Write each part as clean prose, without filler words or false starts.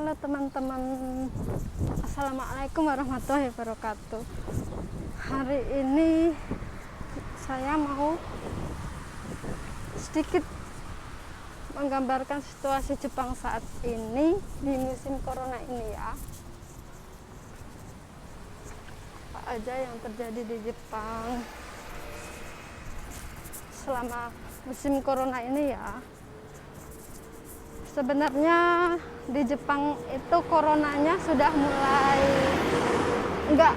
Halo teman-teman, Assalamualaikum warahmatullahi wabarakatuh. Hari ini saya mau sedikit menggambarkan situasi Jepang saat ini di musim corona ini ya. Apa aja yang terjadi di Jepang selama musim corona ini ya. Sebenarnya di Jepang itu coronanya sudah mulai enggak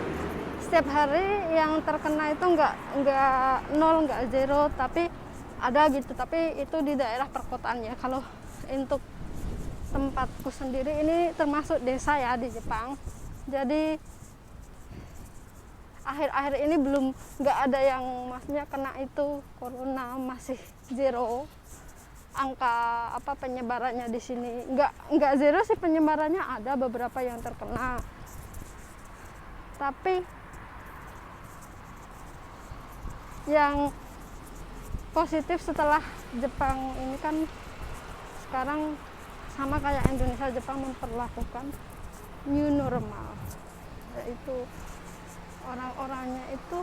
setiap hari yang terkena itu enggak nol, enggak zero, tapi ada gitu, tapi itu di daerah perkotaan ya. Kalau untuk tempatku sendiri ini termasuk desa ya di Jepang, jadi akhir-akhir ini belum enggak ada yang maksudnya kena itu corona, masih zero angka penyebarannya di sini. Enggak zero sih penyebarannya, ada beberapa yang terkena, tapi yang positif setelah Jepang ini kan sekarang sama kayak Indonesia, Jepang memperlakukan new normal, yaitu orang-orangnya itu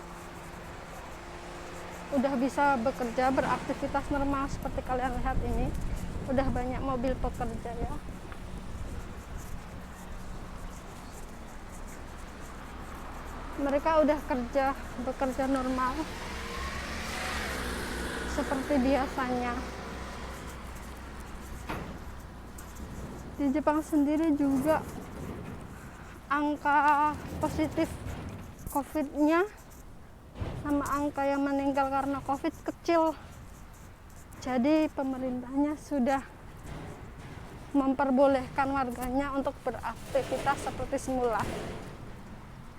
udah bisa bekerja, beraktivitas normal seperti kalian lihat ini. Udah banyak mobil pekerja ya. Mereka udah bekerja normal seperti biasanya. Di Jepang sendiri juga angka positif COVID-nya sama angka yang meninggal karena COVID kecil. Jadi pemerintahnya sudah memperbolehkan warganya untuk beraktivitas seperti semula.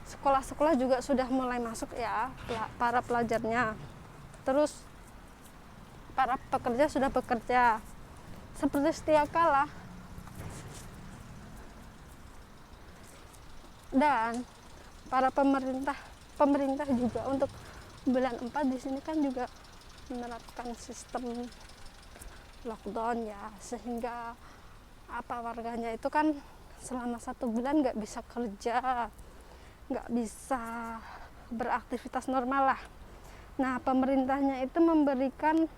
Sekolah-sekolah juga sudah mulai masuk ya, para pelajarnya. Terus para pekerja sudah bekerja seperti setia kala. Dan para pemerintah juga untuk bulan 4 di sini kan juga menerapkan sistem lockdown ya, sehingga warganya itu kan selama 1 bulan nggak bisa kerja, nggak bisa beraktivitas normal lah. Nah, pemerintahnya itu memberikan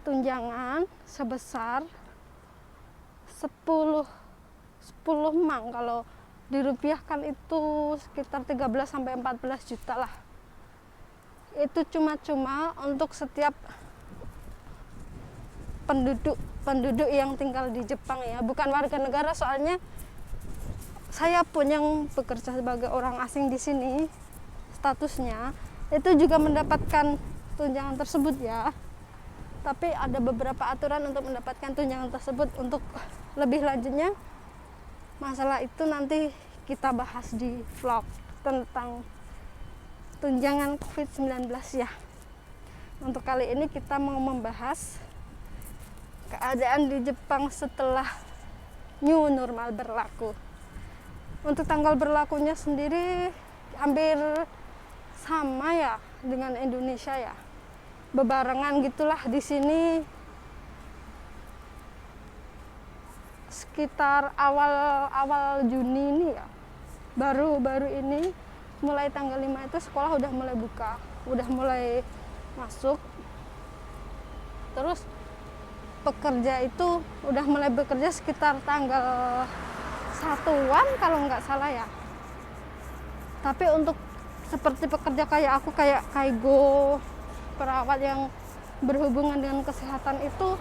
tunjangan sebesar 10 mang, kalau dirupiahkan itu sekitar 13-14 juta lah. Itu cuma-cuma untuk setiap penduduk yang tinggal di Jepang ya, bukan warga negara. Soalnya saya pun yang bekerja sebagai orang asing di sini, statusnya itu juga mendapatkan tunjangan tersebut ya. Tapi ada beberapa aturan untuk mendapatkan tunjangan tersebut. Untuk lebih lanjutnya masalah itu nanti kita bahas di vlog tentang tunjangan COVID-19 ya. Untuk kali ini kita mau membahas keadaan di Jepang setelah new normal berlaku. Untuk tanggal berlakunya sendiri hampir sama ya dengan Indonesia ya. Bebarengan gitulah di sini. Sekitar awal Juni ini ya, baru ini mulai tanggal 5 itu sekolah udah mulai buka, udah mulai masuk. Terus pekerja itu udah mulai bekerja sekitar tanggal 1-an kalau nggak salah ya. Tapi untuk seperti pekerja kayak aku, kayak kaigo, perawat yang berhubungan dengan kesehatan itu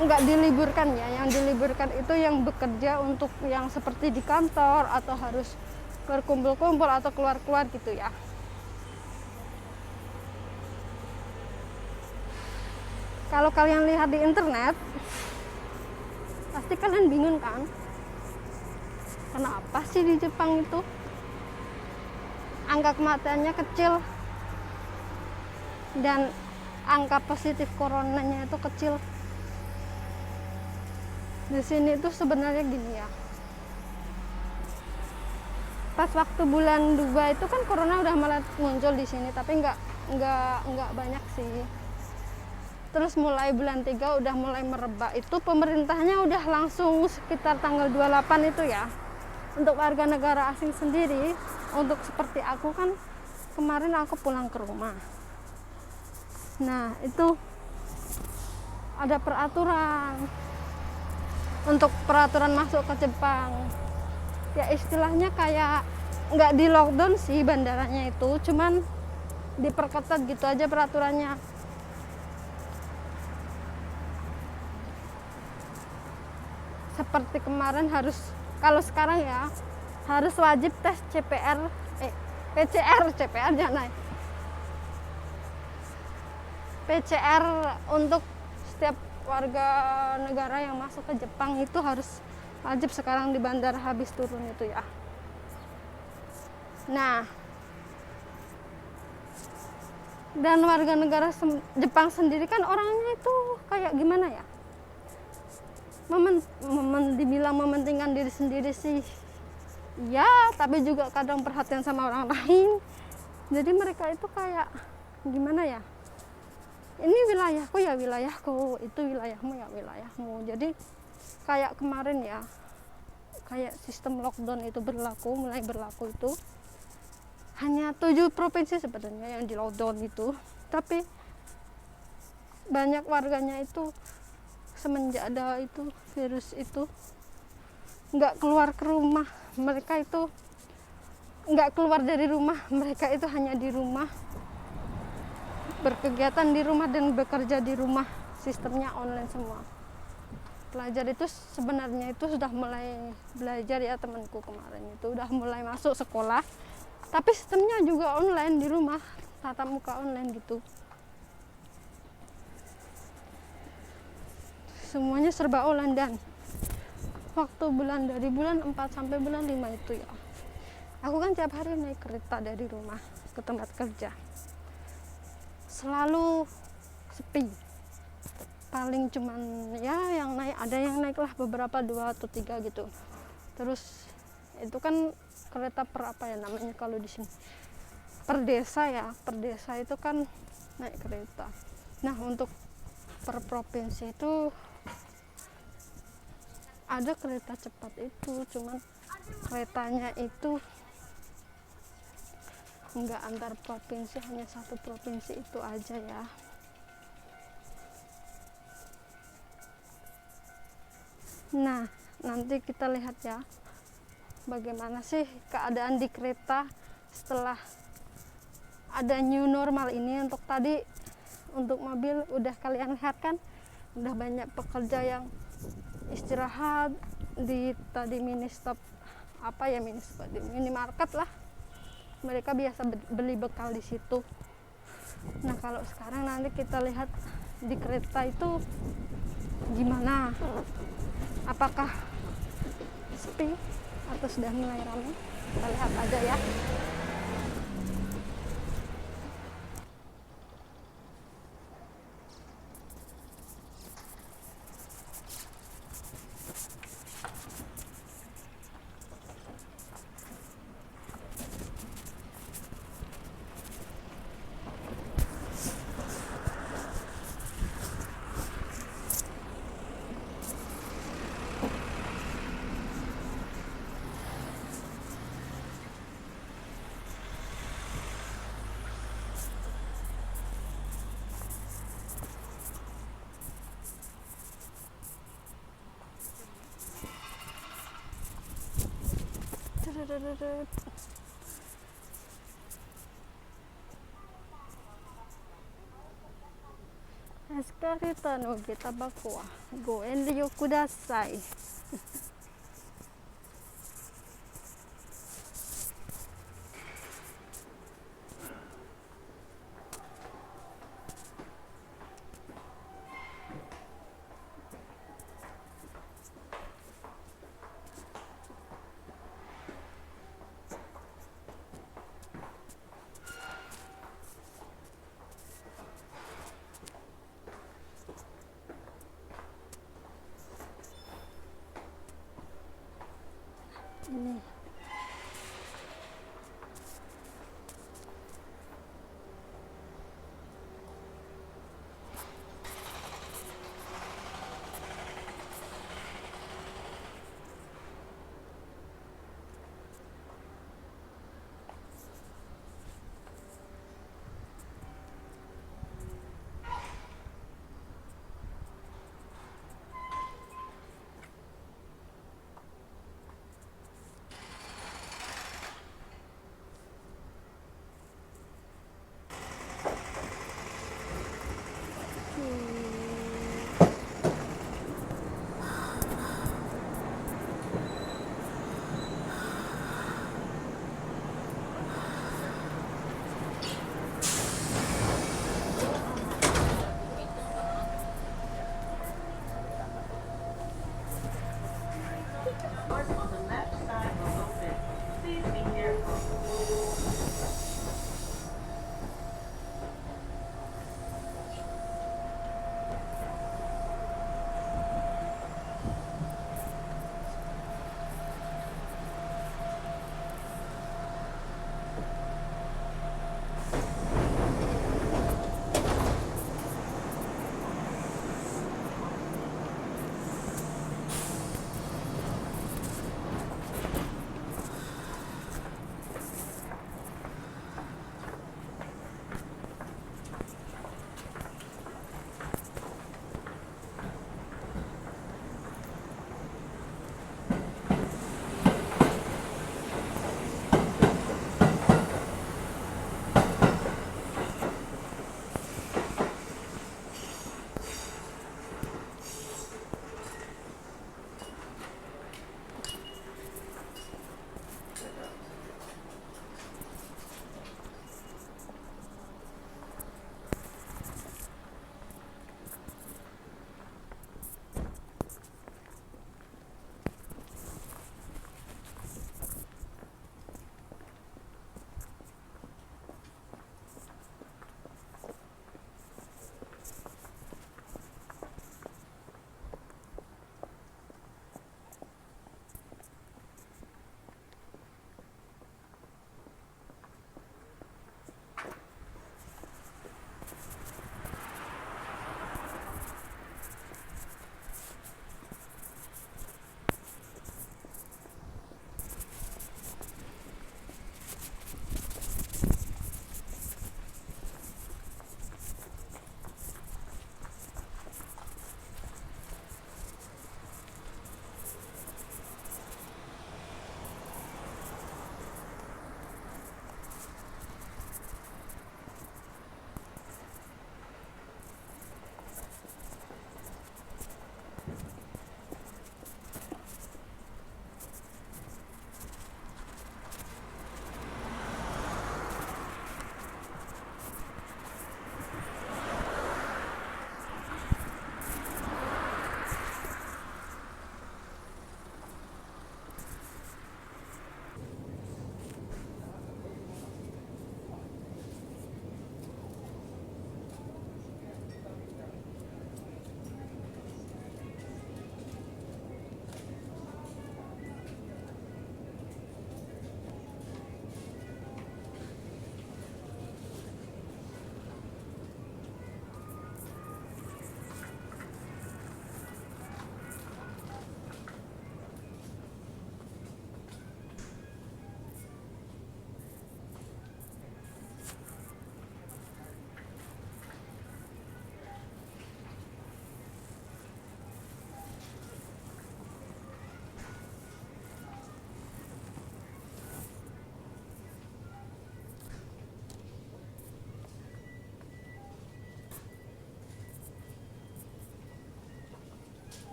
nggak diliburkan ya. Yang diliburkan itu yang bekerja untuk yang seperti di kantor atau harus berkumpul-kumpul atau keluar-keluar gitu ya. Kalau kalian lihat di internet pasti kalian bingung kan, kenapa sih di Jepang itu angka kematiannya kecil dan angka positif coronanya itu kecil. Di sini itu sebenarnya gini ya, pas waktu bulan 2 itu kan corona udah mulai muncul di sini, tapi nggak banyak sih. Terus mulai bulan 3 udah mulai merebak, itu pemerintahnya udah langsung sekitar tanggal 28 itu ya. Untuk warga negara asing sendiri, untuk seperti aku kan kemarin aku pulang ke rumah. Nah, itu ada peraturan untuk peraturan masuk ke Jepang. Ya istilahnya kayak nggak di lockdown sih bandaranya itu, cuman diperketat gitu aja peraturannya. Seperti kemarin harus, kalau sekarang ya harus wajib tes PCR jangan naik. PCR untuk setiap warga negara yang masuk ke Jepang itu harus wajib sekarang di bandara habis turun itu ya. Nah, dan warga negara Jepang sendiri kan orangnya itu kayak gimana ya? Dibilang mementingkan diri sendiri sih ya, tapi juga kadang perhatian sama orang lain. Jadi mereka itu kayak gimana ya, ini wilayahku ya wilayahku, itu wilayahmu ya wilayahmu. Jadi kayak kemarin ya, kayak sistem lockdown itu mulai berlaku itu hanya 7 provinsi sebenarnya yang di lockdown itu, tapi banyak warganya itu semenjak ada itu virus itu nggak keluar ke rumah. Mereka itu nggak keluar dari rumah, mereka itu hanya di rumah, berkegiatan di rumah dan bekerja di rumah. Sistemnya online semua. Pelajar itu sebenarnya itu sudah mulai belajar ya, temanku kemarin itu udah mulai masuk sekolah, tapi sistemnya juga online di rumah, tatap muka online gitu. Semuanya serba online. Dan waktu dari bulan 4 sampai bulan 5 itu ya, aku kan tiap hari naik kereta dari rumah ke tempat kerja, selalu sepi. Paling cuman ya yang naik, ada yang naik lah beberapa 2 atau 3 gitu. Terus itu kan kereta per apa ya namanya kalau di sini, per desa ya, per desa itu kan naik kereta. Nah, untuk per provinsi itu ada kereta cepat itu, cuman keretanya itu enggak antar provinsi, hanya satu provinsi itu aja ya. Nah, nanti kita lihat ya bagaimana sih keadaan di kereta setelah ada new normal ini. Untuk tadi, untuk mobil udah kalian lihat kan, udah banyak pekerja yang istirahat di tadi minimarket di minimarket lah. Mereka biasa beli bekal di situ. Nah, kalau sekarang nanti kita lihat di kereta itu gimana, apakah sepi atau sudah mulai ramai. Kita lihat aja ya. Escarita no tabako wa go enryo kudasai. Doors on the left side will open. Please be careful.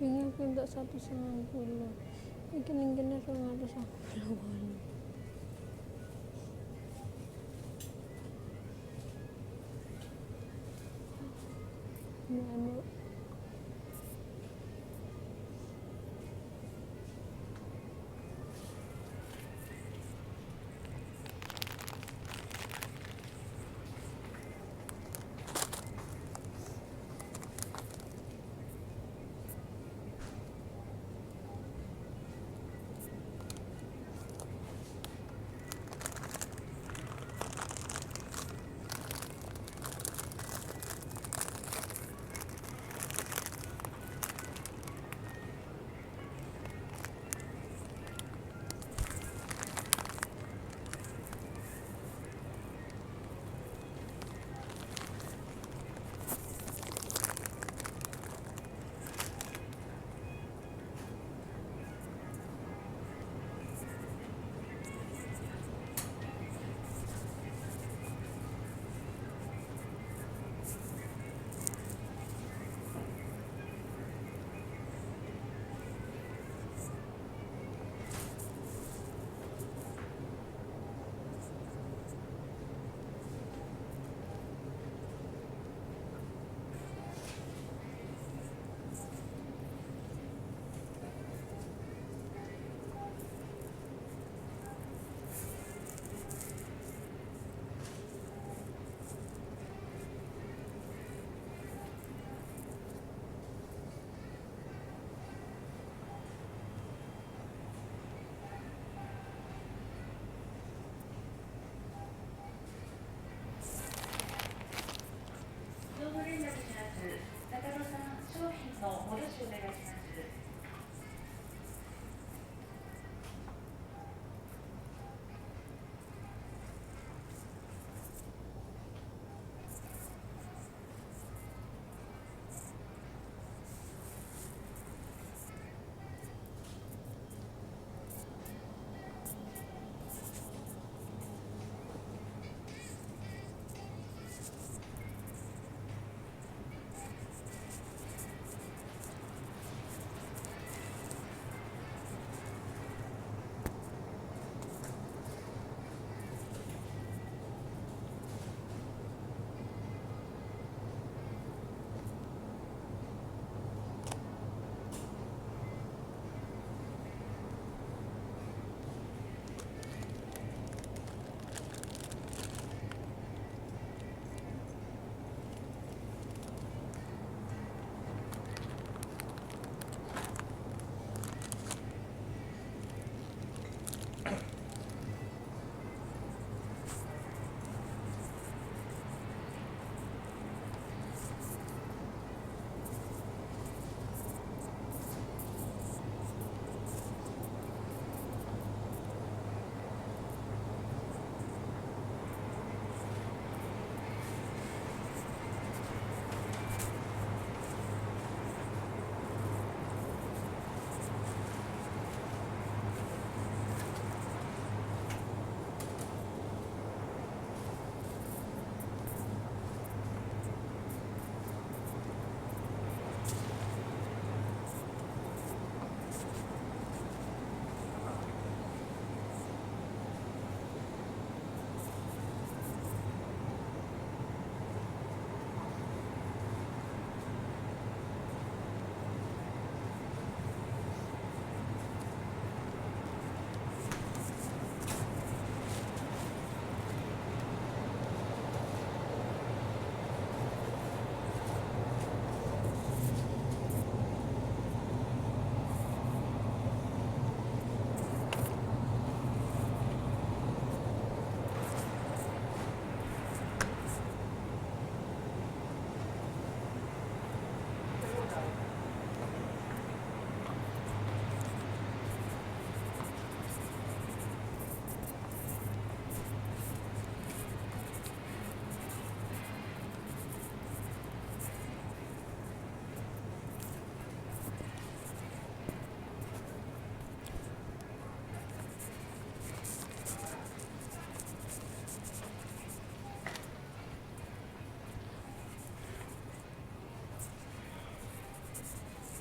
Ini aku untuk 190. Ini 250. Anu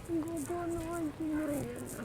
Gogono anjing Riana.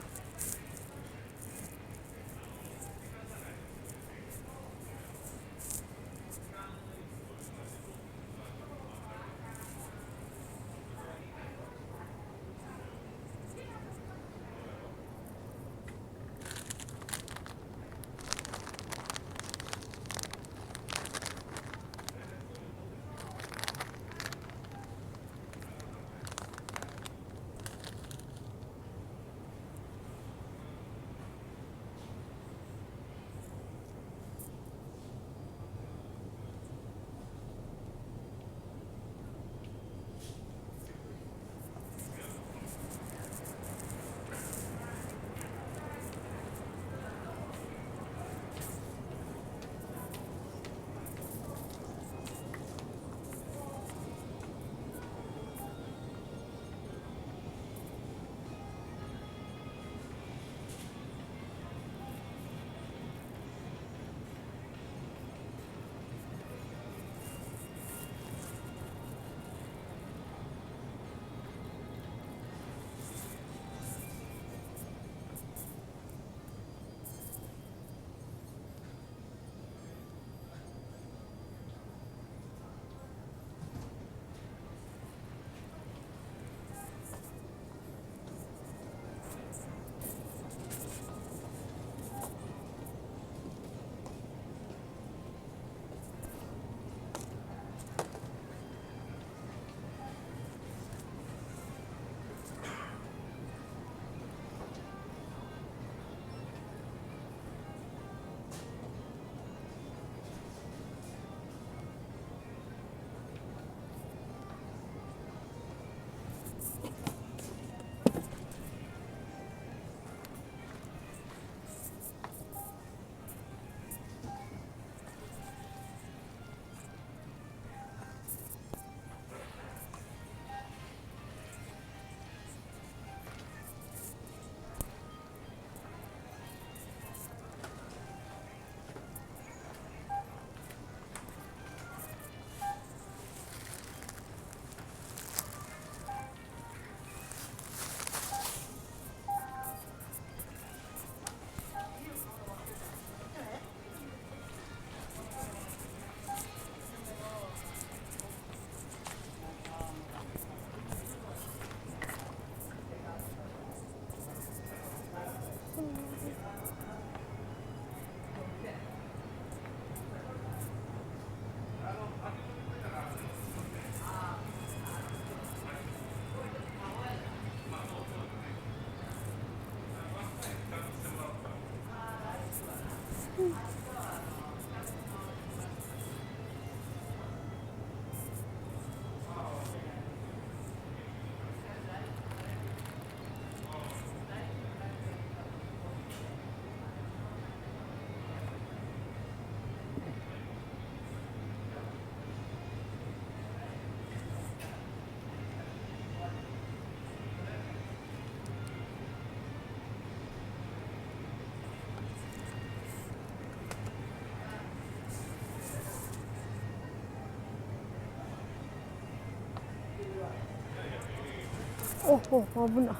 Mabun ah.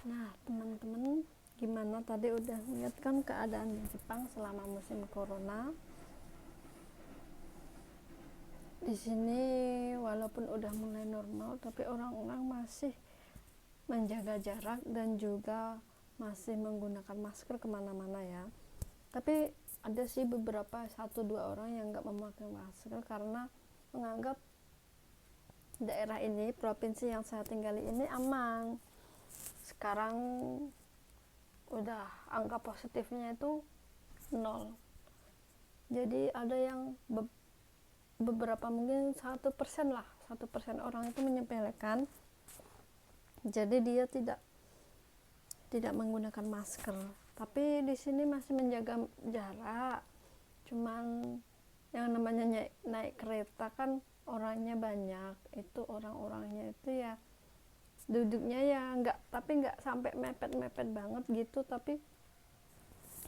Nah, teman-teman, gimana tadi udah lihat kan keadaan di Jepang selama musim corona. Di sini walaupun udah mulai normal, tapi orang-orang masih menjaga jarak dan juga masih menggunakan masker kemana-mana ya. Tapi ada sih beberapa 1-2 orang yang nggak memakai masker karena menganggap daerah ini, provinsi yang saya tinggali ini aman. Sekarang udah angka positifnya itu 0. Jadi ada yang beberapa, mungkin 1% lah, 1% orang itu menyepelekan. Jadi dia tidak menggunakan masker. Tapi di sini masih menjaga jarak. Cuman yang namanya naik kereta kan orangnya banyak, itu orang-orangnya itu ya duduknya ya nggak sampai mepet-mepet banget gitu, tapi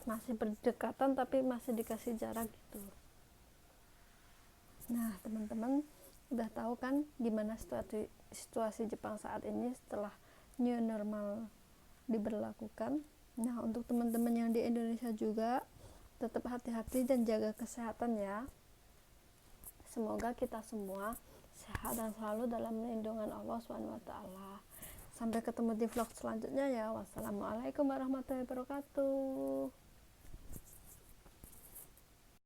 masih berdekatan, tapi masih dikasih jarak gitu. Nah, teman-teman udah tahu kan gimana situasi Jepang saat ini setelah new normal diberlakukan. Nah, untuk teman-teman yang di Indonesia juga tetap hati-hati dan jaga kesehatan ya. Semoga kita semua sehat dan selalu dalam lindungan Allah SWT. Sampai ketemu di vlog selanjutnya ya. Wassalamualaikum warahmatullahi wabarakatuh.